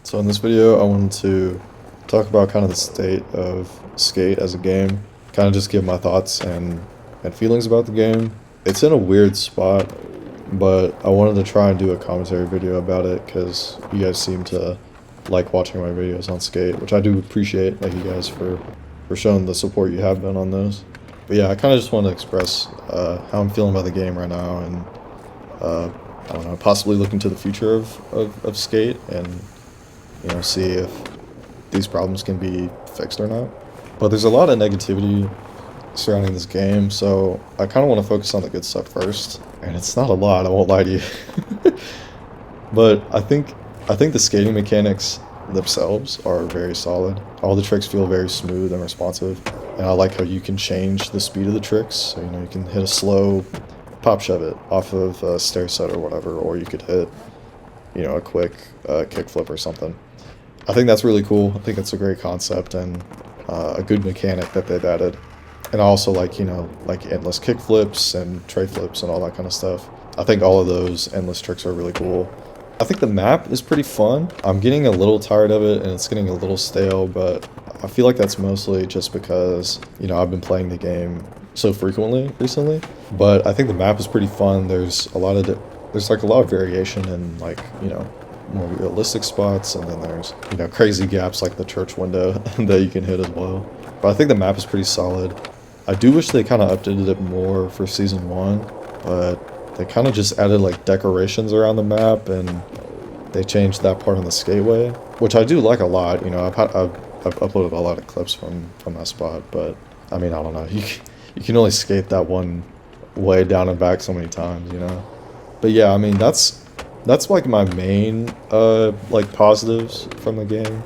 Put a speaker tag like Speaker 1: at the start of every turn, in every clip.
Speaker 1: So in this video, I wanted to talk about kind of the state of Skate as a game, kind of just give my thoughts and feelings about the game. It's in a weird spot, but I wanted to try and do a commentary video about it because you guys seem to like watching my videos on Skate, which I do appreciate. Thank you guys for showing the support you have been on those. But yeah, I kind of just want to express how I'm feeling about the game right now and I don't know, possibly look into the future of Skate and see if these problems can be fixed or not. But there's a lot of negativity surrounding this game, so I kind of want to focus on the good stuff first. And it's not a lot, I won't lie to you. But I think the skating mechanics themselves are very solid. All the tricks feel very smooth and responsive, and I like how you can change the speed of the tricks. So you can hit a slow pop shove it off of a stair set or whatever, or you could hit a quick kick flip or something. I think that's really cool. I think it's a great concept and a good mechanic that they've added. And I also like endless kick flips and tray flips and all that kind of stuff. I think all of those endless tricks are really cool. I think the map is pretty fun. I'm getting a little tired of it and it's getting a little stale, but I feel like that's mostly just because, I've been playing the game so frequently recently. But I think the map is pretty fun. There's a lot of variation in more realistic spots, and then there's crazy gaps like the church window that you can hit as well. But I think the map is pretty solid. I do wish they kind of updated it more for season 1, but they kind of just added decorations around the map, and they changed that part on the skateway, which I do like a lot. I've uploaded a lot of clips from that spot, but I mean, I don't know, you can only skate that one way down and back so many times, But yeah, I mean, that's my main positives from the game,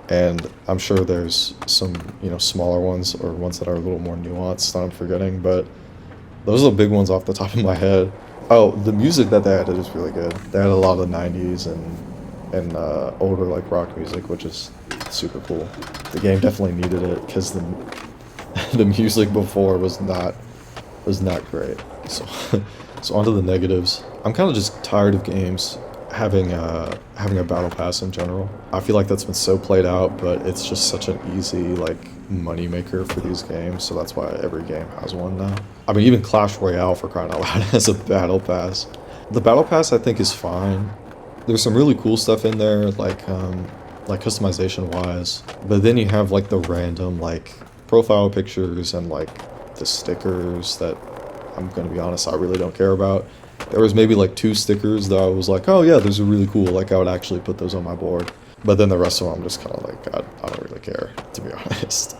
Speaker 1: and I'm sure there's some smaller ones or ones that are a little more nuanced that I'm forgetting, but those are the big ones off the top of my head. Oh, the music that they added is really good. They had a lot of the 90s and older rock music, which is super cool. The game definitely needed it because the the music before was not great. So so onto the negatives. I'm kind of just tired of games having a battle pass in general. I feel like that's been so played out, but it's just such an easy money maker for these games, so that's why every game has one now. I mean, even Clash Royale, for crying out loud, has a battle pass. The battle pass I think is fine. There's some really cool stuff in there, like customization wise, but then you have the random profile pictures and the stickers that I'm gonna be honest, I really don't care about. There was maybe 2 stickers that I was like, oh yeah, those are really cool, I would actually put those on my board. But then the rest of them I'm just kind of I don't really care, to be honest.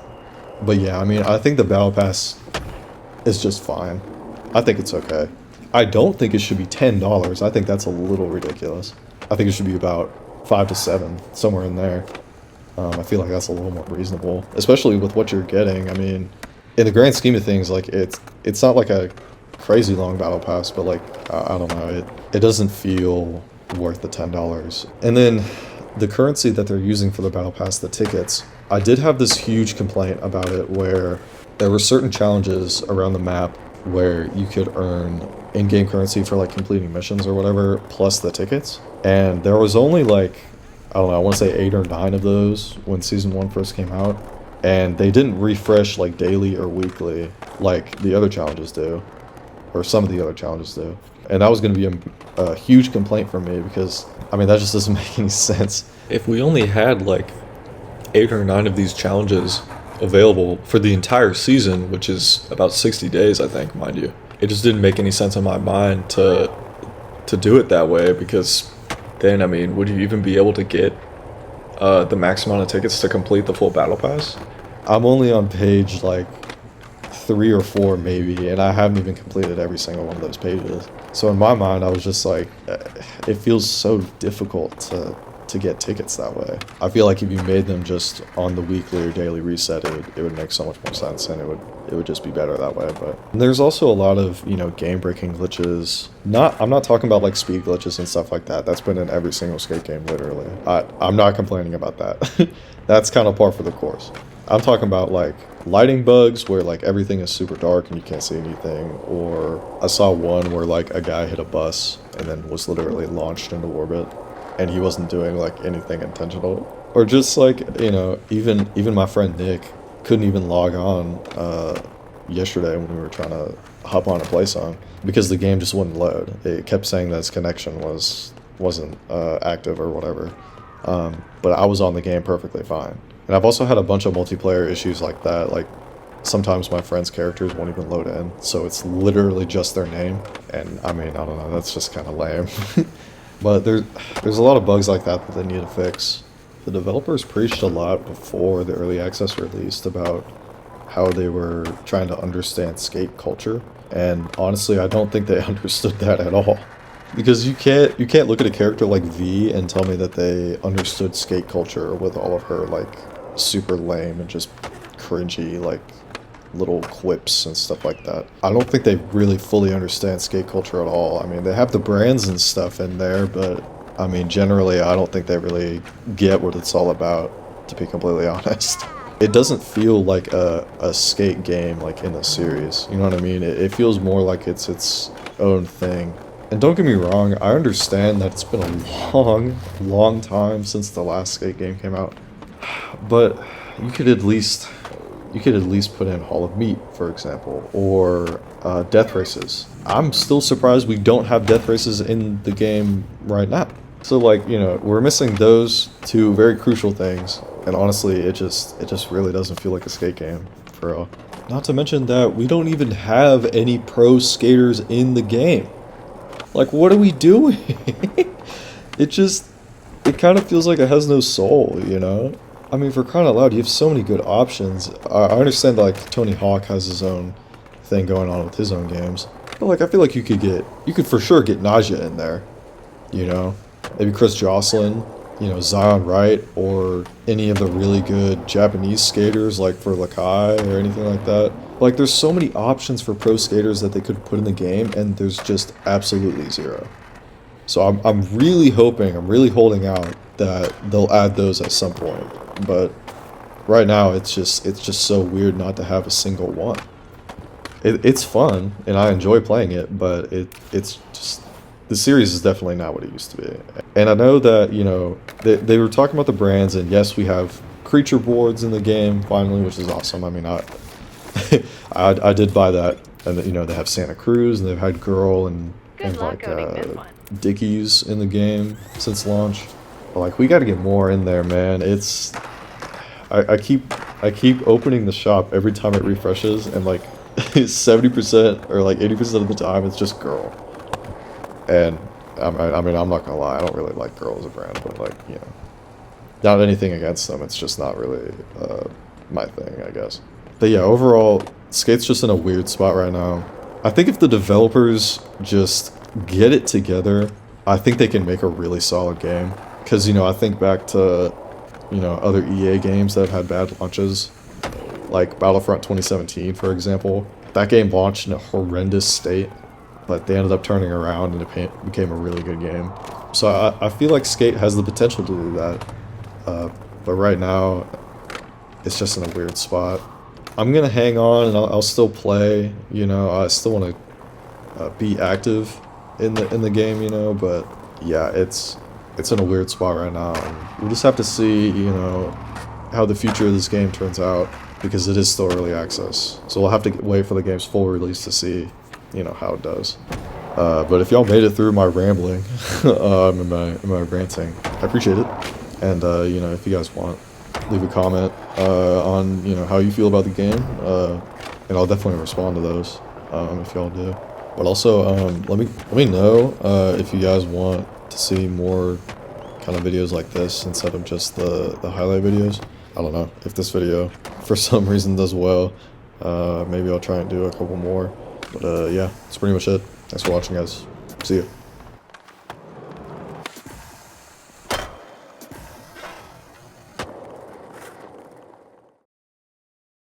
Speaker 1: But yeah, I mean, I think the battle pass is just fine. I think it's okay. I don't think it should be $10. I think that's a little ridiculous. I think it should be about 5 to 7, somewhere in there. I feel like that's a little more reasonable, especially with what you're getting. I mean, in the grand scheme of things, it's not a crazy long battle pass, but I don't know, it doesn't feel worth the $10. And then the currency that they're using for the battle pass, the tickets, I did have this huge complaint about it where there were certain challenges around the map where you could earn in-game currency for completing missions or whatever, plus the tickets. And there was only I don't know, I want to say 8 or 9 of those when season 1 first came out. And they didn't refresh daily or weekly like the other challenges do, or some of the other challenges do. And that was going to be a huge complaint for me because, I mean, that just doesn't make any sense. If we only had 8 or 9 of these challenges available for the entire season, which is about 60 days, I think, mind you, it just didn't make any sense in my mind to do it that way, because then, I mean, would you even be able to get the max amount of tickets to complete the full battle pass? I'm only on page 3 or 4 maybe, and I haven't even completed every single one of those pages. So in my mind, I was just it feels so difficult to get tickets that way. I feel like if you made them just on the weekly or daily reset, it would make so much more sense, and it would just be better that way. But there's also a lot of game breaking glitches. I'm not talking about speed glitches and stuff like that. That's been in every single skate game, literally. I'm not complaining about that. That's kind of par for the course. I'm talking about lighting bugs where everything is super dark and you can't see anything, or I saw one where a guy hit a bus and then was literally launched into orbit. and he wasn't doing like anything intentional. Or just like, even my friend Nick couldn't even log on yesterday when we were trying to hop on and play some because the game just wouldn't load. It kept saying that his connection wasn't active or whatever. But I was on the game perfectly fine. And I've also had a bunch of multiplayer issues like that. Like sometimes my friends' characters won't even load in, so it's literally just their name. And I mean, I don't know, that's just kind of lame. But there's a lot of bugs like that that they need to fix. The developers preached a lot before the early access released about how they were trying to understand skate culture, and honestly, I don't think they understood that at all. Because you can't look at a character like V and tell me that they understood skate culture with all of her like super lame and just cringy like little quips and stuff like that. I don't think they really fully understand skate culture at all. I mean, they have the brands and stuff in there, but I mean, generally, I don't think they really get what it's all about, to be completely honest. It doesn't feel like a skate game like in the series, you know what I mean? It feels more like it's its own thing. And don't get me wrong, I understand that it's been a long time since the last skate game came out. But you could at least put in Hall of Meat, for example, or death races. I'm still surprised we don't have death races in the game right now. So like, we're missing those two very crucial things, and honestly, it just really doesn't feel like a skate game, for real. Not to mention that we don't even have any pro skaters in the game. Like, what are we doing? It kind of feels like it has no soul, you know? I mean, for crying out loud, you have so many good options. I understand that, like, Tony Hawk has his own thing going on with his own games. But, like, I feel like you could for sure get Naja in there, you know? Maybe Chris Jocelyn, Zion Wright, or any of the really good Japanese skaters, like for Lakai or anything like that. Like, there's so many options for pro skaters that they could put in the game, and there's just absolutely zero. So I'm really hoping, I'm really holding out that they'll add those at some point. But right now, it's just so weird not to have a single one. It's fun, and I enjoy playing it, but it's just, the series is definitely not what it used to be. And I know that, they were talking about the brands, and yes, we have creature boards in the game, finally, which is awesome. I mean, I did buy that, and, they have Santa Cruz, and they've had Girl and like, Dickies in the game since launch. But, like, we gotta get more in there, man. I keep opening the shop every time it refreshes, and, like, 70% or, like, 80% of the time, it's just Girl. And I mean, I'm not gonna lie, I don't really like Girl as a brand, but like, not anything against them. It's just not really my thing, I guess. But yeah, overall, Skate's just in a weird spot right now. I think if the developers just get it together, I think they can make a really solid game. Because, I think back to, other EA games that have had bad launches, like Battlefront 2017, for example. That game launched in a horrendous state, but they ended up turning around and it became a really good game. So I feel like Skate has the potential to do that, but right now, it's just in a weird spot. I'm gonna hang on and I'll still play, I still want to be active in the game, but yeah, it's in a weird spot right now, and we'll just have to see, how the future of this game turns out, because it is still early access. So we'll have to wait for the game's full release to see, how it does. But if y'all made it through my rambling, and my ranting, I appreciate it. And, if you guys want, leave a comment on, how you feel about the game, and I'll definitely respond to those, if y'all do. But also, let me know if you guys want to see more kind of videos like this instead of just the highlight videos. I don't know, if this video for some reason does well, maybe I'll try and do a couple more. But yeah, that's pretty much it. Thanks for watching, guys. See ya.